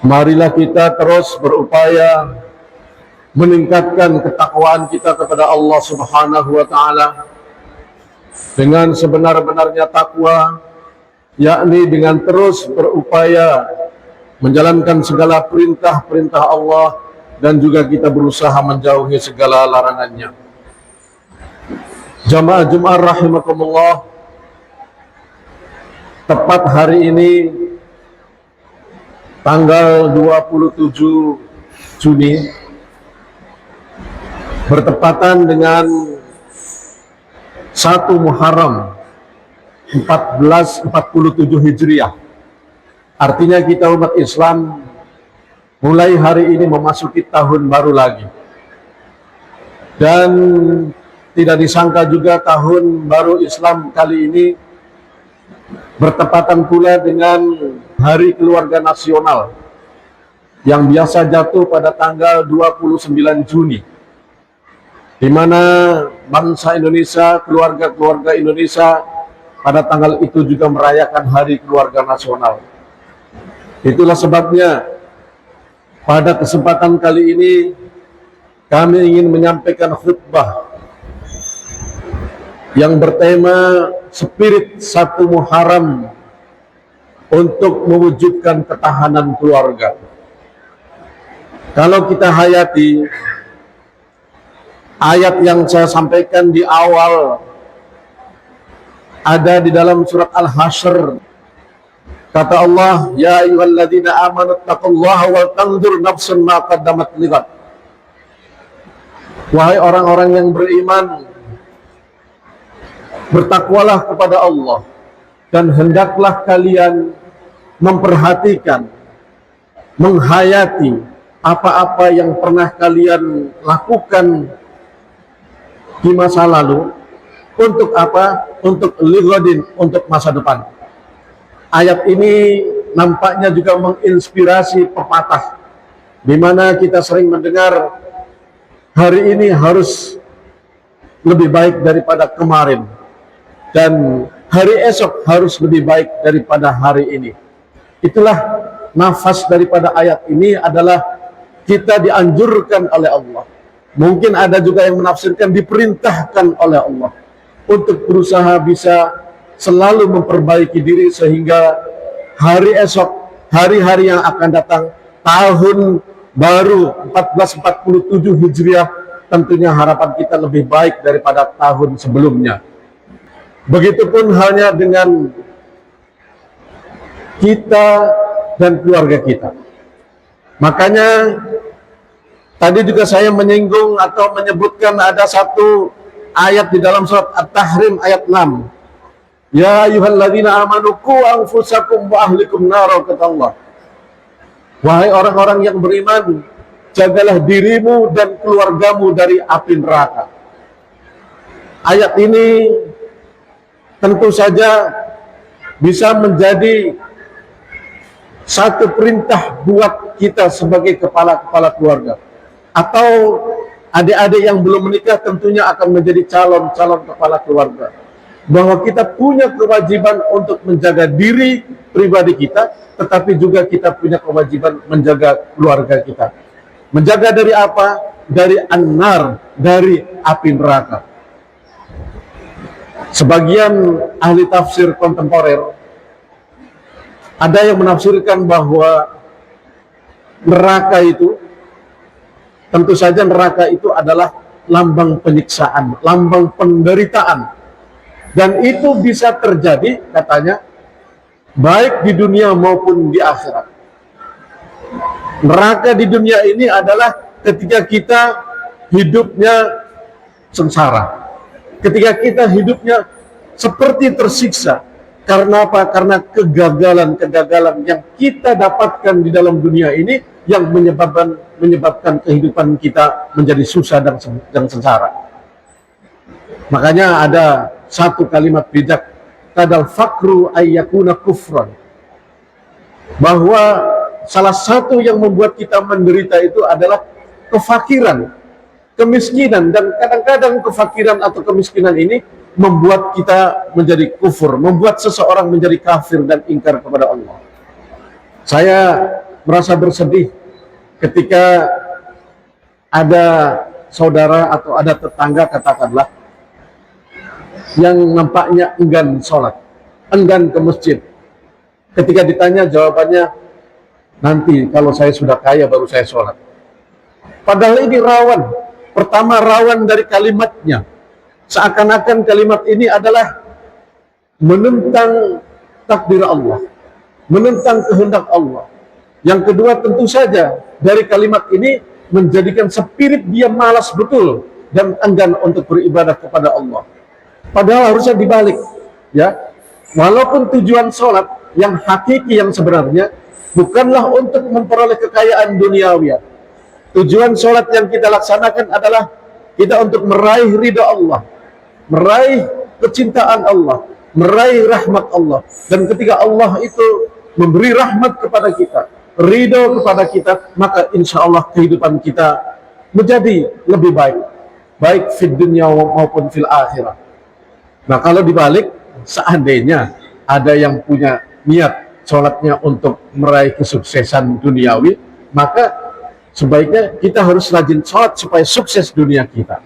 Marilah kita terus berupaya meningkatkan ketakwaan kita kepada Allah Subhanahu wa Ta'ala dengan sebenar-benarnya takwa, yakni dengan terus berupaya menjalankan segala perintah-perintah Allah dan juga kita berusaha menjauhi segala larangannya. Jamaah Jumat rahimakumullah, tepat hari ini tanggal 27 Juni bertepatan dengan 1 Muharram 1447 Hijriah. Artinya kita umat Islam mulai hari ini memasuki tahun baru lagi. Dan tidak disangka juga tahun baru Islam kali ini bertepatan pula dengan Hari Keluarga Nasional yang biasa jatuh pada tanggal 29 Juni, di mana bangsa Indonesia, keluarga-keluarga Indonesia pada tanggal itu juga merayakan Hari Keluarga Nasional. Itulah sebabnya pada kesempatan kali ini kami ingin menyampaikan khutbah yang bertema Spirit 1 Muharram untuk mewujudkan ketahanan keluarga. Kalau kita hayati ayat yang saya sampaikan di awal, ada di dalam surat Al-Hasyr. Kata Allah, ya ayyuhalladzina amanu taqullaha wal tanzur nafsun ma qaddamat lighad. Wahai orang-orang yang beriman, bertakwalah kepada Allah dan hendaklah kalian memperhatikan, menghayati apa-apa yang pernah kalian lakukan di masa lalu. Untuk apa? Untuk lighadin, untuk masa depan. Ayat ini nampaknya juga menginspirasi pepatah, di mana kita sering mendengar hari ini harus lebih baik daripada kemarin, dan hari esok harus lebih baik daripada hari ini. Itulah nafas daripada ayat ini, adalah kita dianjurkan oleh Allah. Mungkin ada juga yang menafsirkan diperintahkan oleh Allah untuk berusaha bisa selalu memperbaiki diri, sehingga hari esok, hari-hari yang akan datang, tahun baru 1447 Hijriah, tentunya harapan kita lebih baik daripada tahun sebelumnya. Begitupun halnya dengan kita dan keluarga kita. Makanya tadi juga saya menyinggung atau menyebutkan ada satu ayat di dalam surat At-Tahrim ayat 6. Ya ayyuhalladzina amanu qu anfusakum wa ahlikum nara, kata Allah. Wahai orang-orang yang beriman, jagalah dirimu dan keluargamu dari api neraka. Ayat ini tentu saja bisa menjadi satu perintah buat kita sebagai kepala-kepala keluarga, atau adik-adik yang belum menikah tentunya akan menjadi calon-calon kepala keluarga, bahwa kita punya kewajiban untuk menjaga diri pribadi kita, tetapi juga kita punya kewajiban menjaga keluarga kita. Menjaga dari apa? Dari an-nar, dari api neraka. Sebagian ahli tafsir kontemporer ada yang menafsirkan bahwa neraka itu, tentu saja neraka itu adalah lambang penyiksaan, lambang penderitaan. Dan itu bisa terjadi, katanya, baik di dunia maupun di akhirat. Neraka di dunia ini adalah ketika kita hidupnya sengsara, ketika kita hidupnya seperti tersiksa. Karena apa? Karena kegagalan-kegagalan yang kita dapatkan di dalam dunia ini, yang menyebabkan kehidupan kita menjadi susah dan sengsara. Makanya ada satu kalimat bijak, kadal fakru ayyakuna kufran, bahwa salah satu yang membuat kita menderita itu adalah kefakiran, kemiskinan. Dan kadang-kadang kefakiran atau kemiskinan ini membuat kita menjadi kufur, membuat seseorang menjadi kafir dan ingkar kepada Allah. Saya merasa bersedih ketika ada saudara atau ada tetangga katakanlah yang nampaknya enggan sholat, enggan ke masjid. Ketika ditanya jawabannya, nanti kalau saya sudah kaya baru saya sholat. Padahal ini rawan. Pertama, rawan dari kalimatnya. Seakan-akan kalimat ini adalah menentang takdir Allah, menentang kehendak Allah. Yang kedua, tentu saja dari kalimat ini menjadikan spirit dia malas betul dan enggan untuk beribadah kepada Allah. Padahal harusnya dibalik, ya. Walaupun tujuan sholat yang hakiki yang sebenarnya bukanlah untuk memperoleh kekayaan duniawi. Tujuan sholat yang kita laksanakan adalah kita untuk meraih ridha Allah, meraih kecintaan Allah, meraih rahmat Allah. Dan ketika Allah itu memberi rahmat kepada kita, ridho kepada kita, maka insya Allah kehidupan kita menjadi lebih baik, baik fid dunya maupun fil akhirah. Nah, kalau dibalik, seandainya ada yang punya niat sholatnya untuk meraih kesuksesan duniawi, maka sebaiknya kita harus rajin sholat supaya sukses dunia kita.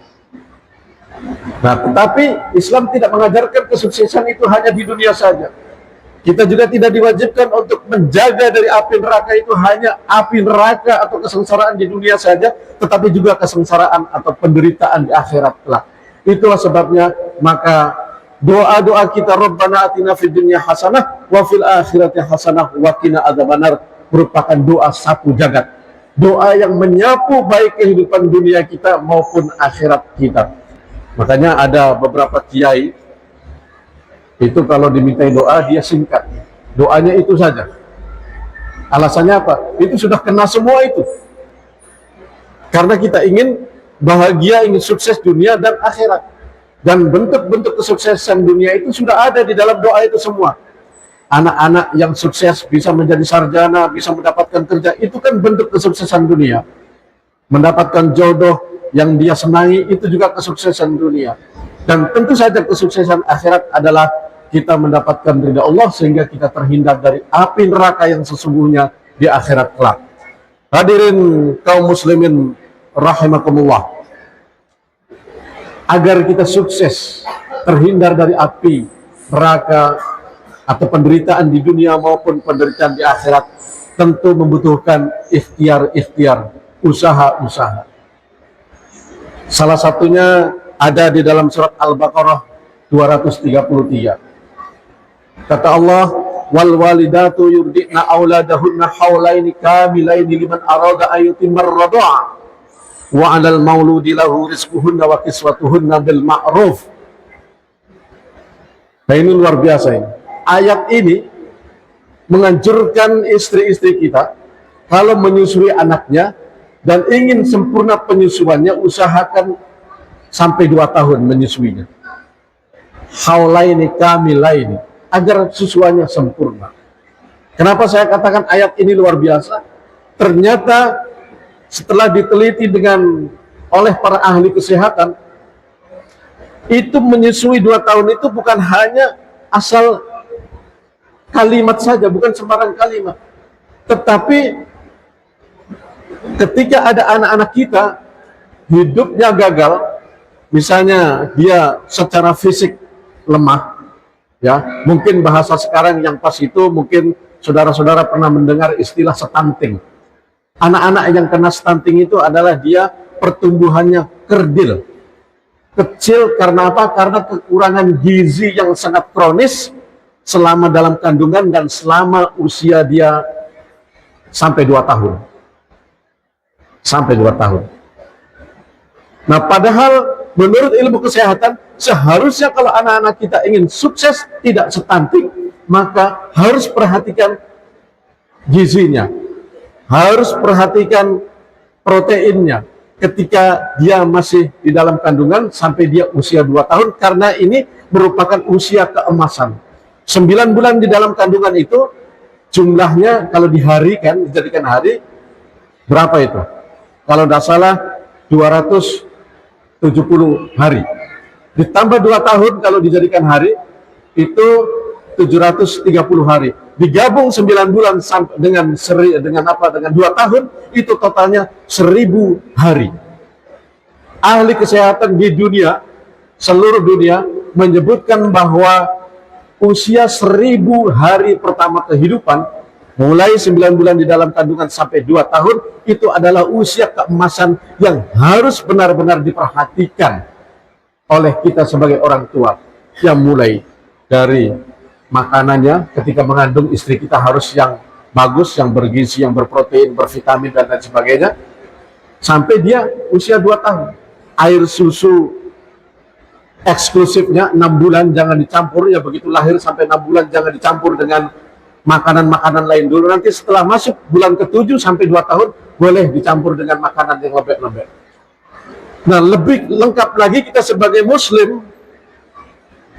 Nah, tetapi Islam tidak mengajarkan kesuksesan itu hanya di dunia saja. Kita juga tidak diwajibkan untuk menjaga dari api neraka itu hanya api neraka atau kesengsaraan di dunia saja, tetapi juga kesengsaraan atau penderitaan di akhirat kelak. Itulah sebabnya maka doa-doa kita Rabbana atina fid dunya hasanah wa fil akhirati hasanah wa qina adzabannar merupakan doa sapu jagat. Doa yang menyapu baik kehidupan dunia kita maupun akhirat kita. Makanya ada beberapa kiai itu kalau dimintai doa dia singkat. Doanya itu saja. Alasannya apa? Itu sudah kena semua itu. Karena kita ingin bahagia, ingin sukses dunia dan akhirat. Dan bentuk-bentuk kesuksesan dunia itu sudah ada di dalam doa itu semua. Anak-anak yang sukses bisa menjadi sarjana, bisa mendapatkan kerja, itu kan bentuk kesuksesan dunia. Mendapatkan jodoh yang dia senangi, itu juga kesuksesan dunia. Dan tentu saja kesuksesan akhirat adalah kita mendapatkan ridha Allah sehingga kita terhindar dari api neraka yang sesungguhnya di akhirat kelak. Hadirin kaum muslimin rahimakumullah. Agar kita sukses terhindar dari api neraka atau penderitaan di dunia maupun penderitaan di akhirat, tentu membutuhkan ikhtiar-ikhtiar, usaha-usaha. Salah satunya ada di dalam surat Al-Baqarah 233. Kata Allah, wal walidatu yurdi'na auladahunna haulaini kamilaini liman arada ayyutimar radha'a wa 'alal mauludi lahu rizquhunna wa kiswatuhunna bil ma'ruf. Nah, ini luar biasa ini. Ayat ini menganjurkan istri-istri kita kalau menyusui anaknya dan ingin sempurna penyusuannya, usahakan sampai 2 tahun menyusuinya. Haulaini kamilaini, agar susuannya sempurna. Kenapa saya katakan ayat ini luar biasa? Ternyata setelah diteliti oleh para ahli kesehatan, itu menyusui 2 tahun itu bukan hanya asal kalimat saja, bukan sembarang kalimat. Tetapi ketika ada anak-anak kita hidupnya gagal, misalnya dia secara fisik lemah, ya, mungkin bahasa sekarang yang pas itu mungkin saudara-saudara pernah mendengar istilah stunting. Anak-anak yang kena stunting itu adalah dia pertumbuhannya kerdil, kecil. Karena apa? Karena kekurangan gizi yang sangat kronis selama dalam kandungan dan selama usia dia sampai 2 tahun. Sampai 2 tahun. Nah, padahal menurut ilmu kesehatan, seharusnya kalau anak-anak kita ingin sukses, tidak stunting, maka harus perhatikan gizinya, harus perhatikan proteinnya ketika dia masih di dalam kandungan sampai dia usia 2 tahun, karena ini merupakan usia keemasan. 9 bulan di dalam kandungan itu jumlahnya kalau diharikan, dijadikan hari, berapa itu? Kalau tidak salah 270 hari. Ditambah 2 tahun kalau dijadikan hari, itu 730 hari. digabung 9 bulan sampai dengan 2 tahun, itu totalnya 1000 hari. Ahli kesehatan di dunia, seluruh dunia, menyebutkan bahwa usia 1000 hari pertama kehidupan, mulai 9 bulan di dalam kandungan sampai 2 tahun, itu adalah usia keemasan yang harus benar-benar diperhatikan oleh kita sebagai orang tua. Yang mulai dari makanannya, ketika mengandung istri kita harus yang bagus, yang bergizi, yang berprotein, bervitamin, dan lain sebagainya, sampai dia usia 2 tahun. Air susu eksklusifnya 6 bulan jangan dicampur, ya begitu lahir sampai 6 bulan jangan dicampur dengan makanan-makanan lain dulu. Nanti setelah masuk bulan ke-7 sampai 2 tahun boleh dicampur dengan makanan yang lembek-lembek. Nah, lebih lengkap lagi kita sebagai muslim,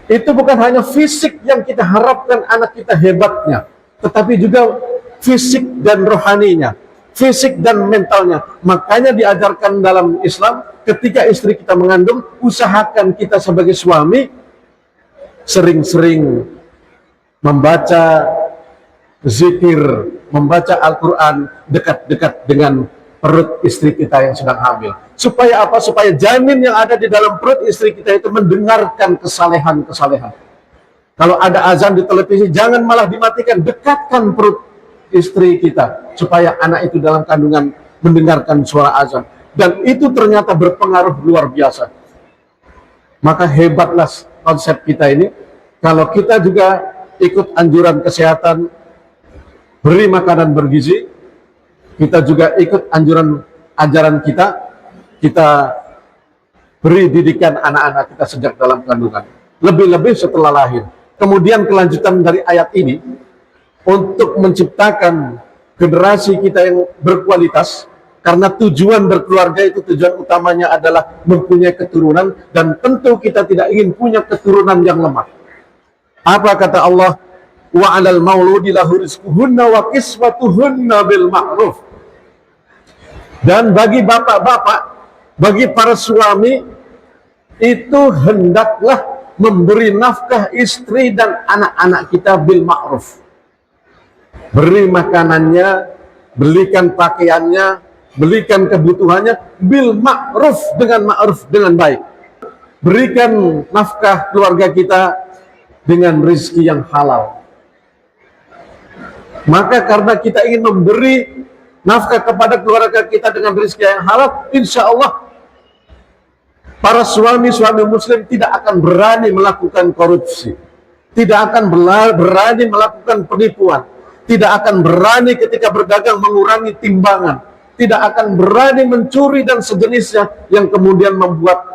itu bukan hanya fisik yang kita harapkan anak kita hebatnya, tetapi juga fisik dan rohaninya, fisik dan mentalnya. Makanya diajarkan dalam Islam, ketika istri kita mengandung, usahakan kita sebagai suami sering-sering membaca zikir, membaca Al-Quran dekat-dekat dengan perut istri kita yang sedang hamil. Supaya apa? Supaya janin yang ada di dalam perut istri kita itu mendengarkan kesalehan-kesalehan. Kalau ada azan di televisi, jangan malah dimatikan, dekatkan perut istri kita, supaya anak itu dalam kandungan mendengarkan suara azan. Dan itu ternyata berpengaruh luar biasa. Maka hebatlah konsep kita ini, kalau kita juga ikut anjuran kesehatan, beri makanan bergizi, kita juga ikut ajaran kita beri didikan anak-anak kita sejak dalam kandungan, lebih-lebih setelah lahir. Kemudian kelanjutan dari ayat ini, untuk menciptakan generasi kita yang berkualitas, karena tujuan berkeluarga itu, tujuan utamanya adalah mempunyai keturunan, dan tentu kita tidak ingin punya keturunan yang lemah. Apa kata Allah? Wa 'alal mauludi lahu rizquhunna wa kiswatuhunna bil ma'ruf. Dan bagi bapak-bapak, bagi para suami, itu hendaklah memberi nafkah istri dan anak-anak kita bil ma'ruf. Beri makanannya, belikan pakaiannya, belikan kebutuhannya bil ma'ruf, dengan baik. Berikan nafkah keluarga kita dengan rezeki yang halal. Maka karena kita ingin memberi nafkah kepada keluarga kita dengan rezeki yang halal, insya Allah para suami-suami muslim tidak akan berani melakukan korupsi, tidak akan berani melakukan penipuan, tidak akan berani ketika berdagang mengurangi timbangan, tidak akan berani mencuri dan sejenisnya yang kemudian membuat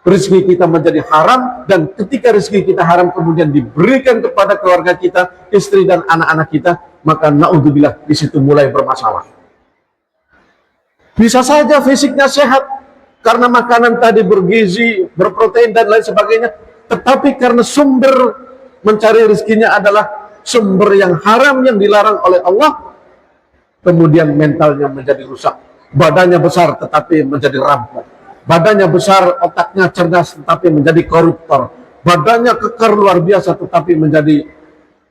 rezeki kita menjadi haram. Dan ketika rezeki kita haram kemudian diberikan kepada keluarga kita, istri dan anak-anak kita, maka naudzubillah, di situ mulai bermasalah. Bisa saja fisiknya sehat karena makanan tadi bergizi, berprotein dan lain sebagainya, tetapi karena sumber mencari rezekinya adalah sumber yang haram, yang dilarang oleh Allah, kemudian mentalnya menjadi rusak. Badannya besar tetapi menjadi rampok, badannya besar, otaknya cerdas tetapi menjadi koruptor, badannya kekar luar biasa tetapi menjadi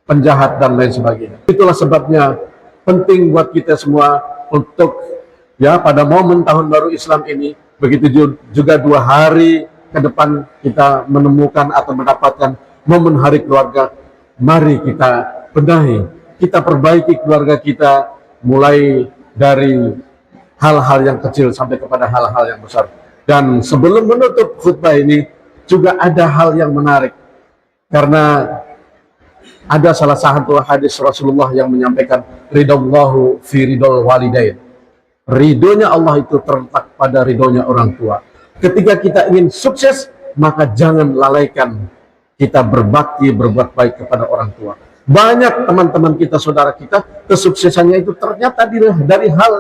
penjahat dan lain sebagainya. Itulah sebabnya penting buat kita semua untuk, ya, pada momen tahun baru Islam ini, begitu juga 2 hari ke depan kita menemukan atau mendapatkan momen hari keluarga. Mari kita benahi, kita perbaiki keluarga kita, mulai dari hal-hal yang kecil sampai kepada hal-hal yang besar. Dan sebelum menutup khutbah ini, juga ada hal yang menarik, karena ada salah satu hadis Rasulullah yang menyampaikan, ridallahu fi ridol walidain. Ridhonya Allah itu terletak pada ridhonya orang tua. Ketika kita ingin sukses, maka jangan lalaikan kita berbakti, berbuat baik kepada orang tua. Banyak teman-teman kita, saudara kita, kesuksesannya itu ternyata dari hal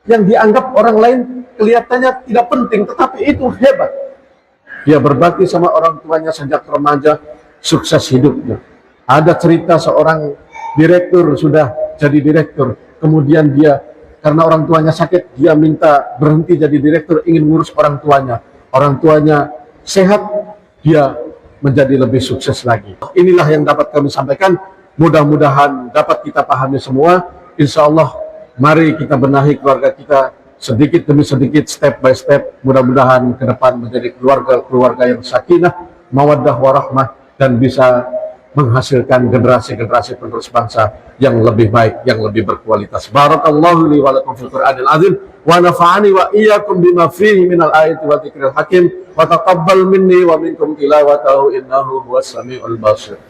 yang dianggap orang lain kelihatannya tidak penting, tetapi itu hebat. Dia berbakti sama orang tuanya sejak remaja, sukses hidupnya. Ada cerita seorang direktur, sudah jadi direktur, kemudian dia karena orang tuanya sakit, dia minta berhenti jadi direktur, ingin ngurus orang tuanya. Orang tuanya sehat, dia menjadi lebih sukses lagi. Inilah yang dapat kami sampaikan. mudah-mudahan dapat kita pahami semua. Insya Allah mari kita benahi keluarga kita sedikit demi sedikit, step by step. Mudah-mudahan ke depan menjadi keluarga yang sakinah, mawaddah warahmah, dan bisa menghasilkan generasi-generasi penerus bangsa yang lebih baik, yang lebih berkualitas. Barakallahu li wa lakum fil Qur'anil azim wa nafa'ani wa iyyakum bima fihi minal ayati wa dzikril hakim wa taqabbal minni wa minkum tilawatahu innahu huwas samiul basir.